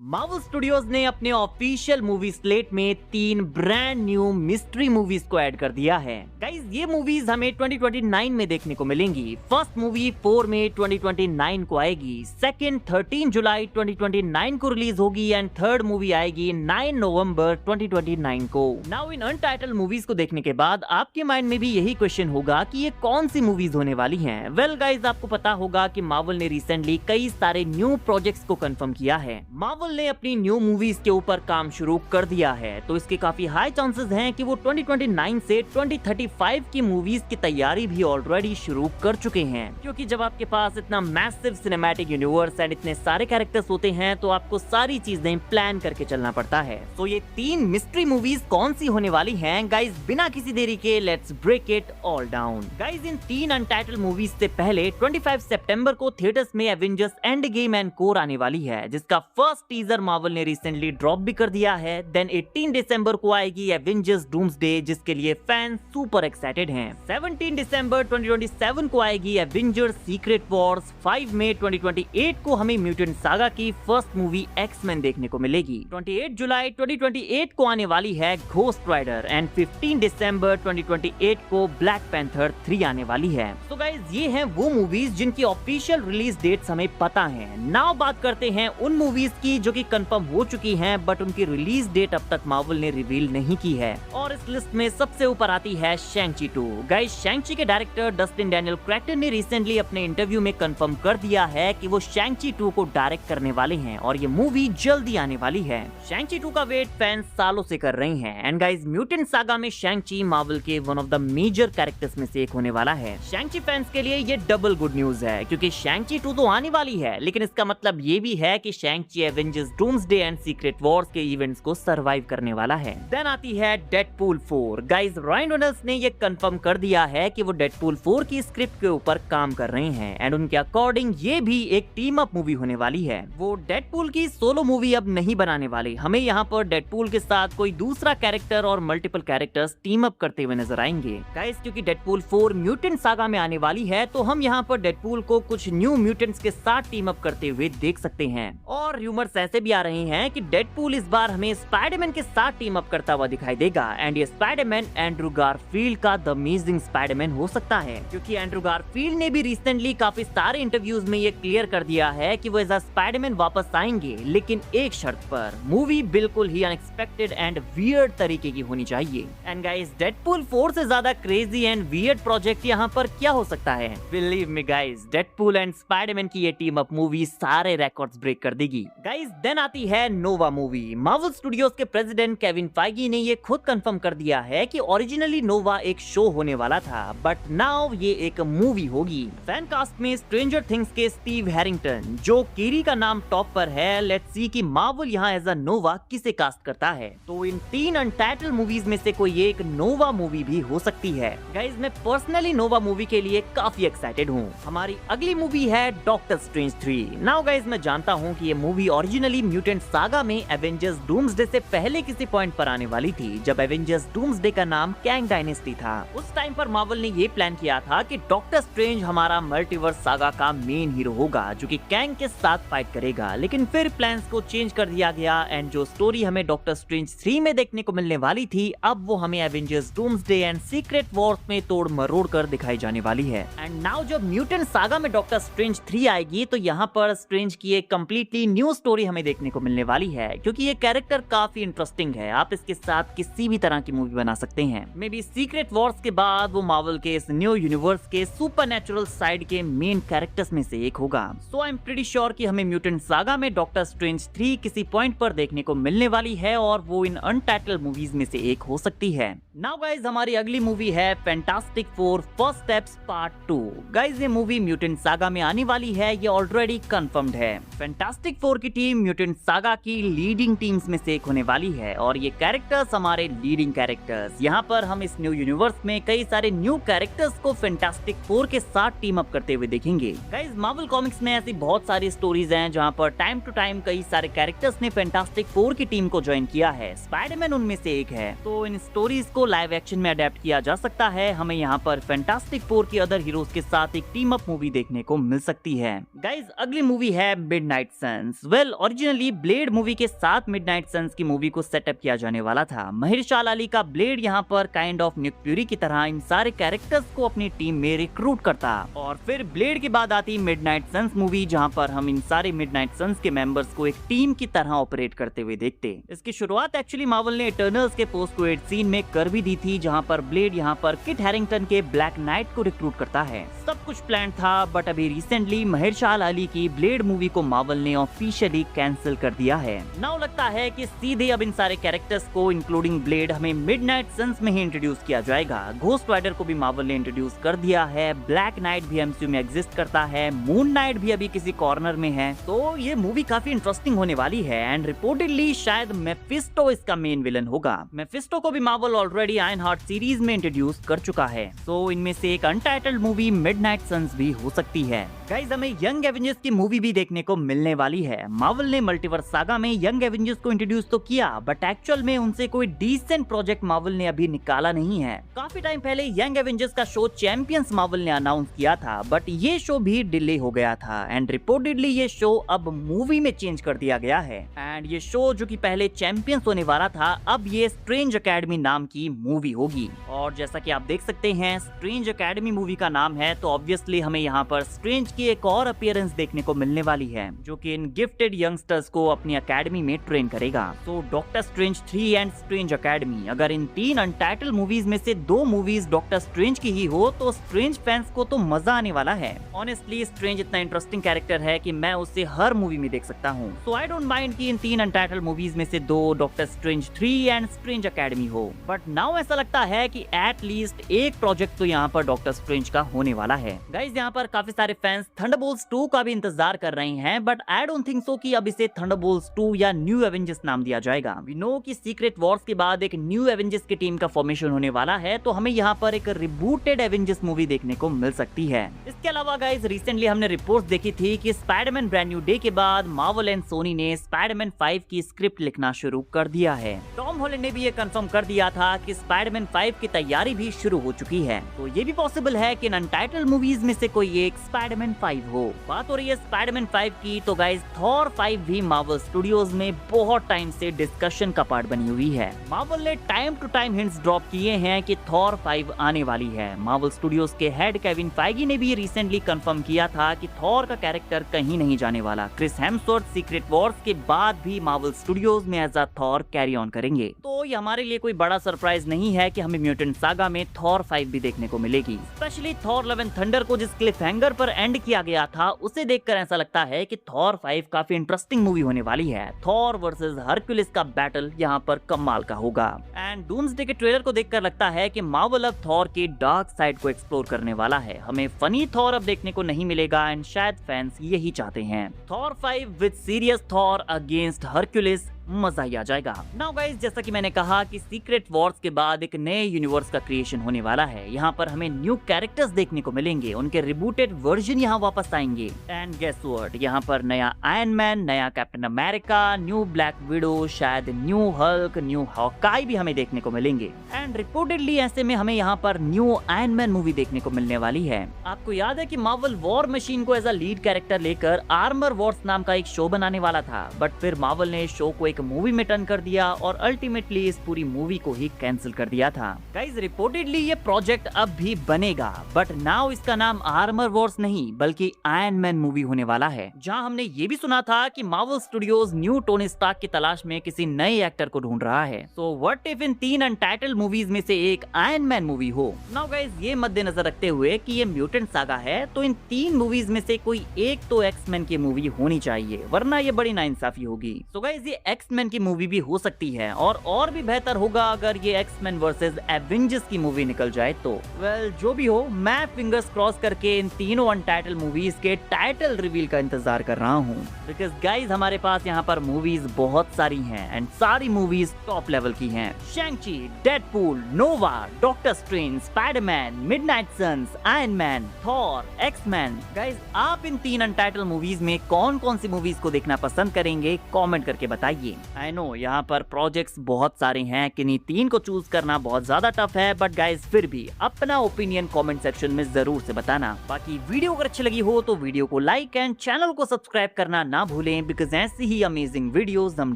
Marvel studios ने अपने official movie slate में 3 ब्रांड न्यू मिस्ट्री मूवीज को ऐड कर दिया है। गाइस, ये मूवीज हमें 2029 में देखने को मिलेंगी। फर्स्ट मूवी 4 मई 2029 को आएगी, सेकंड 13 जुलाई 2029 को रिलीज होगी एंड थर्ड मूवी आएगी 9 नवंबर 2029 को। नाउ इन अनटाइटल मूवीज को देखने के बाद आपके माइंड में भी यही क्वेश्चन होगा कि ये कौन सी मूवीज होने वाली हैं। वेल गाइस, आपको पता होगा कि मार्वल ने रिसेंटली कई सारे न्यू प्रोजेक्ट्स को कंफर्म किया है। मार्वल ने अपनी न्यू मूवीज के ऊपर काम शुरू कर दिया है, तो इसके काफी हाई चांसेस हैं कि वो 2029 से 2035 की मूवीज की तैयारी भी ऑलरेडी शुरू कर चुके हैं। क्योंकि जब आपके पास इतना मैसिव सिनेमैटिक यूनिवर्स एंड इतने सारे कैरेक्टर्स होते हैं तो आपको सारी चीजें प्लान करके चलना पड़ता है। तो ये 3 मिस्ट्री मूवीज कौन सी होने वाली हैं गाइस, बिना किसी देरी के let's break it all down. Guys, इन 3 अनटाइटल मूवीज से पहले 25 सितंबर को थिएटर्स में Avengers Endgame and core आने वाली है, जिसका फर्स्ट टीजर मार्वल ने रिसेंटली ड्रॉप भी कर दिया है। देन 18 दिसंबर को आएगी एवेंजर्स डूम्सडे, जिसके लिए फैंस सुपर एक्साइटेड हैं। 17 दिसंबर 2027 को आएगी एवेंजर्स सीक्रेट वॉर्स। 5 मई 2028 को हमें म्यूटेंट सागा की फर्स्ट मूवी एक्स-मैन देखने को मिलेगी। 28 जुलाई 2028 को आने वाली है घोस्ट राइडर एंड 15 दिसंबर 2028 को ब्लैक पैंथर 3 आने वाली है। तो गाइस, ये हैं वो मूवीज जिनकी ऑफिशियल रिलीज डेट्स हमें पता है। नाउ बात करते हैं उन मूवीज की जो कि कंफर्म हो चुकी हैं, बट उनकी रिलीज डेट अब तक मार्वल ने रिवील नहीं की है। और इस लिस्ट में सबसे ऊपर आती है शैंग-ची 2। गाइस, शैंग-ची के डायरेक्टर डस्टिन डैनियल क्रेक्टर ने रिसेंटली अपने इंटरव्यू में कंफर्म कर दिया है कि वो शैंग-ची 2 को डायरेक्ट करने वाले हैं और ये मूवी जल्दी आने वाली है। शैंग-ची 2 का वेट फैंस सालों से कर रहे हैं एंड गाइस, म्यूटेंट सागा में शैंग-ची मार्वल के one of the major characters में से एक होने वाला है। शैंग-ची फैंस के लिए ये डबल गुड न्यूज है, क्योंकि शैंग-ची 2 तो आने वाली है, लेकिन इसका मतलब ये भी है कि शैंग-ची Avengers doomsday and secret Wars के इवेंट्स को सरवाइव करने वाला है। देन आती है डेडपूल 4। गाइस, रायन रेनॉल्ड्स ने ये कंफर्म कर दिया है कि वो डेडपूल 4 की स्क्रिप्ट के ऊपर काम कर रहे हैं एंड उनके अकॉर्डिंग ये भी एक टीम अप मूवी होने वाली है। वो डेडपूल की सोलो मूवी अब नहीं बनाने वाले, हमें यहाँ पर डेडपूल के साथ कोई दूसरा कैरेक्टर और मल्टीपल कैरेक्टर्स टीम अप करते हुए नजर आएंगे। गाइस, क्योंकि डेडपूल 4 म्यूटेंट सागा में आने वाली है, तो हम यहाँ पर डेडपूल को कुछ न्यू म्यूटेंट्स के साथ टीम अप करते हुए देख सकते हैं। और रूमर्स ऐसे भी आ रहे हैं कि डेडपूल इस बार हमें स्पाइडरमैन के साथ टीम अप करता हुआ दिखाई देगा एंड ये स्पाइडरमैन एंड्रू गारफील्ड का द अमेजिंग स्पाइडरमैन हो सकता है, क्योंकि एंड्रू गारफील्ड ने भी रिसेंटली काफी सारे इंटरव्यूज में ये क्लियर कर दिया है कि वो एज अ स्पाइडरमैन वापस आएंगे, लेकिन एक शर्त पर, मूवी बिल्कुल ही अनएक्सपेक्टेड एंड वियर्ड तरीके की होनी चाहिए। एंड गाइस, डेडपूल 4 से ज्यादा क्रेजी एंड वियर्ड प्रोजेक्ट यहाँ पर क्या हो सकता है? Believe me guys, Deadpool and Spiderman की ये टीम अप मूवी सारे रिकॉर्ड्स ब्रेक कर देगी। गाइस, देन आती है नोवा मूवी। मार्वल स्टूडियोज के प्रेसिडेंट केविन फाइगी ने ये खुद कंफर्म कर दिया है कि ओरिजिनली नोवा एक शो होने वाला था, बट नाउ ये एक मूवी होगी। फैन कास्ट में स्ट्रेंजर थिंग्स के स्टीव हैरिंगटन, जो कीरी का नाम टॉप पर है, लेट्स सी कि मार्वल यहाँ एज अ नोवा किसे कास्ट करता है। तो इन 3 अनटाइटल मूवीज में से कोई एक नोवा मूवी भी हो सकती है। गाइस, मैं पर्सनली नोवा मूवी के लिए काफी एक्साइटेड हूँ। हमारी अगली मूवी है डॉक्टर स्ट्रेंज 3। नाउ गाइस, मैं जानता हूँ कि ये मूवी ओरिजिनली म्यूटेंट सागा में एवेंजर्स डूम्सडे से पहले किसी पॉइंट पर आने वाली थी, जब एवेंजर्स डूम्सडे का नाम कैंग डायनेस्टी था। उस टाइम पर मार्वल ने ये प्लान किया था कि डॉक्टर स्ट्रेंज हमारा मल्टीवर्स सागा का मेन हीरो होगा, जो कि कैंग के साथ फाइट करेगा। लेकिन फिर प्लान्स को चेंज कर दिया गया एंड जो स्टोरी हमें डॉक्टर स्ट्रेंज 3 में देखने को मिलने वाली थी, अब वो हमें Avengers doomsday and secret Wars में तोड़ मरोड़ कर दिखाई जाने वाली है। एंड नाउ जब म्यूटेंट सागा में डॉक्टर स्ट्रेंज 3 आएगी, तो यहाँ पर स्ट्रेंज की एक कंप्लीटली न्यू स्टोरी हमें देखने को मिलने वाली है, क्योंकि ये कैरेक्टर काफी इंटरेस्टिंग है। आप इसके साथ किसी भी तरह की मूवी बना सकते हैं। मे बी सीक्रेट वॉर्स के बाद वो मार्वल के इस न्यू यूनिवर्स के सुपरनैचुरल साइड के मेन कैरेक्टर्स में से एक होगा। सो आई एम प्रीटी श्योर कि हमें म्यूटेंट सागा में डॉक्टर स्ट्रेंज 3 किसी पॉइंट पर देखने को मिलने वाली है और वो इन अनटाइटल मूवीज में से एक हो सकती है। नाउ गाइस, हमारी अगली मूवी है fantastic four first steps part 2। Guys, ये मूवी म्यूटेंट सागा में आने वाली है, ये ऑलरेडी कंफर्म्ड है। फैंटास्टिक फोर की टीम म्यूटेंट सागा की लीडिंग टीम्स में से एक होने वाली है और ये कैरेक्टर्स हमारे लीडिंग कैरेक्टर्स। यहाँ पर हम इस न्यू यूनिवर्स में कई सारे न्यू कैरेक्टर्स को फैंटास्टिक फोर के साथ टीम अप करते हुए देखेंगे। गाइस, मार्वल कॉमिक्स में ऐसी बहुत सारी स्टोरीज हैं जहाँ पर टाइम टू टाइम कई सारे कैरेक्टर्स ने फैंटास्टिक फोर की टीम को ज्वाइन किया है। स्पाइडरमैन उनमें से एक है। तो इन स्टोरीज को को लाइव एक्शन में अडेप्ट किया जा सकता है, हमें यहाँ पर फैंटास्टिक फोर के अदर हीरोज के साथ एक टीम अप मूवी देखने को मिल सकती है। गाइज अगली मूवी है Midnight Sons. Well originally blade movie के साथ मिडनाइट सन्स की मूवी को सेटअप किया जाने वाला था। महेरशाल अली का ब्लेड यहाँ पर काइंड ऑफ निक फ्यूरी की तरह इन सारे कैरेक्टर्स को अपनी टीम में रिक्रूट करता और फिर ब्लेड के बाद आती मिडनाइट सन्स मूवी, जहाँ पर हम इन सारे मिडनाइट सन्स के मेंबर्स को एक टीम की तरह ऑपरेट करते हुए देखते। इसकी शुरुआत एक्चुअली मार्वल ने इटर्नल्स के पोस्ट क्रेडिट सीन में कर भी दी थी, जहाँ पर ब्लेड यहाँ पर किट हैरिंगटन के ब्लैक नाइट को रिक्रूट करता है। सब कुछ प्लान था, बट अभी रिसेंटली महेरशाल अली की ब्लेड मूवी को मार्वल ने ऑफिशियली कैंसिल कर दिया है। नाउ लगता है कि सीधे अब इन सारे कैरेक्टर्स को इंक्लूडिंग ब्लेड हमें मिडनाइट सन्स में ही इंट्रोड्यूस किया जाएगा। घोस्ट राइडर को भी मार्वल ने इंट्रोड्यूस कर दिया है, ब्लैक नाइट भी एमसीयू में एग्जिस्ट करता है, मून नाइट भी अभी किसी कॉर्नर में है। तो ये मूवी काफी इंटरेस्टिंग होने वाली है एंड रिपोर्टेडली शायद मेफिस्टो इसका मेन विलन होगा। मेफिस्टो को भी Marvel already iron heart series में इंट्रोड्यूस कर चुका है, तो इनमें से एक अनटाइटल्ड मूवी मिडनाइट सन्स भी हो सकती है। गाइस हमें यंग एवेंजर्स की मूवी भी देखने को मिलने वाली है। मार्वल ने मल्टीवर्स सागा में यंग एवेंजर्स को इंट्रोड्यूस तो किया, बट एक्चुअल में उनसे कोई डिसेंट प्रोजेक्ट मार्वल ने अभी निकाला नहीं है। काफी टाइम पहले यंग एवेंजर्स का शो चैंपियंस मार्वल ने अनाउंस किया था, बट ये शो भी डिले हो गया था एंड रिपोर्टेडली ये शो अब मूवी में चेंज कर दिया गया है। एंड ये शो जो कि पहले चैंपियंस होने वाला था, अब ये स्ट्रेंज एकेडमी नाम की मूवी होगी। और जैसा कि आप देख सकते हैं स्ट्रेंज एकेडमी मूवी का नाम है, तो ऑब्वियसली हमें यहाँ पर स्ट्रेंज की एक और अपीयरेंस देखने को मिलने वाली है, जो कि इन गिफ्टेड यंगस्टर्स को अपनी एकेडमी में ट्रेन करेगा। तो doctor strange 3 and strange academy, अगर इन 3 अनटाइटल्ड मूवीज में से 2 मूवीज डॉक्टर स्ट्रेंज की ही हो तो स्ट्रेंज फैंस को तो मजा आने वाला है। ऑनेस्टली स्ट्रेंज इतना इंटरेस्टिंग कैरेक्टर है कि मैं उसे हर मूवी में देख सकता हूँ। सो आई डोंट माइंड कि इन 3 अनटाइटल्ड मूवीज में से 2 doctor strange 3 and strange academy हो, बट नाउ ऐसा लगता है कि एट लीस्ट एक प्रोजेक्ट तो यहाँ पर डॉक्टर स्ट्रेंज का होने वाला है। गाइस यहाँ पर काफी सारे फैंस थंडरबोल्ट्स 2 का भी इंतजार कर रहे हैं, but I don't think so कि अब इसे थंडरबोल्ट्स 2 या न्यू एवेंजर्स नाम दिया जाएगा। वी नो कि सीक्रेट वॉर्स के बाद एक न्यू एवेंजर्स की टीम का फॉर्मेशन होने वाला है, तो हमें यहाँ पर एक रिबूटेड एवेंजर्स मूवी देखने को मिल सकती है। इसके अलावा गाइस रिसेंटली हमने रिपोर्ट्स देखी थी कि स्पाइडरमैन ब्रांड न्यू डे के बाद मार्वल एंड सोनी ने स्पाइडरमैन 5 की स्क्रिप्ट लिखना शुरू कर दिया है। टॉम हॉलैंड ने भी ये कंफर्म कर दिया था कि स्पाइडरमैन 5 की तैयारी भी शुरू हो चुकी है, तो ये भी पॉसिबल है कि अनटाइटल्ड मूवीज में से कोई एक स्पाइडरमैन 5 हो। बात हो रही है स्पाइडरमैन 5 की, तो गाइस थॉर 5 भी मार्वल स्टूडियोज में बहुत टाइम से डिस्कशन का पार्ट बनी हुई है। मार्वल ने time to time hints drop किए हैं कि थॉर 5 आने वाली है। मार्वल स्टूडियोज के हेड केविन फाइगी ने भी रिसेंटली कंफर्म किया था कि थॉर का कैरेक्टर कहीं नहीं जाने वाला। क्रिस हेम्सवर्थ सीक्रेट वॉर्स के बाद भी मार्वल स्टूडियोज में as a Thor carry on करेंगे, तो ये हमारे लिए कोई बड़ा सरप्राइज नहीं है कि हमें म्यूटेंट सागा में थॉर 5 भी देखने को मिलेगी। Specially Thor love and thunder को जिस क्लिफहैंगर पर एंड किया गया था, उसे देखकर ऐसा लगता है कि थॉर 5 काफी इंटरेस्टिंग मूवी होने वाली है। थॉर वर्सेस हरक्यूलिस का बैटल यहाँ पर कमाल का होगा। एंड डूम्सडे के ट्रेलर को देखकर लगता है कि मार्वल अब थॉर के डार्क साइड को एक्सप्लोर करने वाला है। हमें फनी थॉर अब देखने को नहीं मिलेगा एंड शायद फैंस यही चाहते हैं। Thor 5 with serious Thor against Hercules, मजा ही आ जाएगा। नाउ गाइस जैसा कि मैंने कहा कि सीक्रेट वॉर्स के बाद एक नए यूनिवर्स का क्रिएशन होने वाला है। यहाँ पर हमें न्यू कैरेक्टर्स देखने को मिलेंगे, उनके रिबूटेड वर्जन यहाँ वापस आएंगे। एंड गेस व्हाट, यहाँ पर नया आयरन मैन, नया captain America, new black window, शायद न्यू हल्क, न्यू हॉकाई भी हमें देखने को मिलेंगे। एंड रिपोर्टेडली ऐसे में हमें यहाँ पर न्यू आयरन मैन मूवी देखने को मिलने वाली है। आपको याद है कि मार्वल वॉर मशीन को एज अ लीड कैरेक्टर लेकर आर्मर वॉर्स नाम का एक शो बनाने वाला था, बट फिर मार्वल ने इस शो को एक मूवी में टर्न कर दिया और अल्टीमेटली इस पूरी मूवी को ही कैंसिल कर दिया था। गाइस रिपोर्टेडली ये प्रोजेक्ट अब भी बनेगा, बट नाउ इसका नाम आर्मर वॉर्स नहीं बल्कि आयरन मैन मूवी होने वाला है, जहां हमने ये भी सुना था कि Marvel Studios new Tony Stark की तलाश में किसी नए एक्टर को ढूंढ रहा है। So what if in 3 untitled movies में से एक आयरन मैन मूवी हो। नाउ गाइस ये मद्देनजर रखते हुए कि ये म्यूटेंट सागा है, तो इन 3 मूवीज में से कोई एक तो एक्स-मैन की मूवी होनी चाहिए, वरना ये बड़ी नाइंसाफी होगी। सो गाइस ये एक्स-मैन की मूवी भी हो सकती है, और भी बेहतर होगा अगर ये एक्स-मैन वर्सेस एवेंजर्स की मूवी निकल जाए तो। वेल जो भी हो, मैं फिंगर्स क्रॉस करके इन तीनों अनटाइटल मूवीज के टाइटल रिवील का इंतजार कर रहा हूँ, बिकॉज गाइज हमारे पास यहाँ पर मूवीज बहुत सारी हैं एंड सारी मूवीज टॉप लेवल की हैं। Shang Chi, Deadpool, Nova, doctor strange, Spiderman, midnight sons, iron man, Thor, X Man. Guys आप इन 3 अनटाइटल मूवीज में कौन कौन सी मूवीज को देखना पसंद करेंगे, कमेंट करके बताइए। चाहिए। आई नो यहाँ पर प्रोजेक्ट्स बहुत सारे हैं, किन्हीं 3 को चूज करना बहुत ज्यादा टफ है, बट गाइज फिर भी अपना ओपिनियन कमेंट सेक्शन में जरूर से बताना। बाकी वीडियो अगर अच्छी लगी हो तो वीडियो को लाइक एंड चैनल को सब्सक्राइब करना ना भूलें, बिकॉज ऐसी ही अमेजिंग वीडियोस हम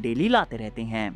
डेली लाते रहते हैं।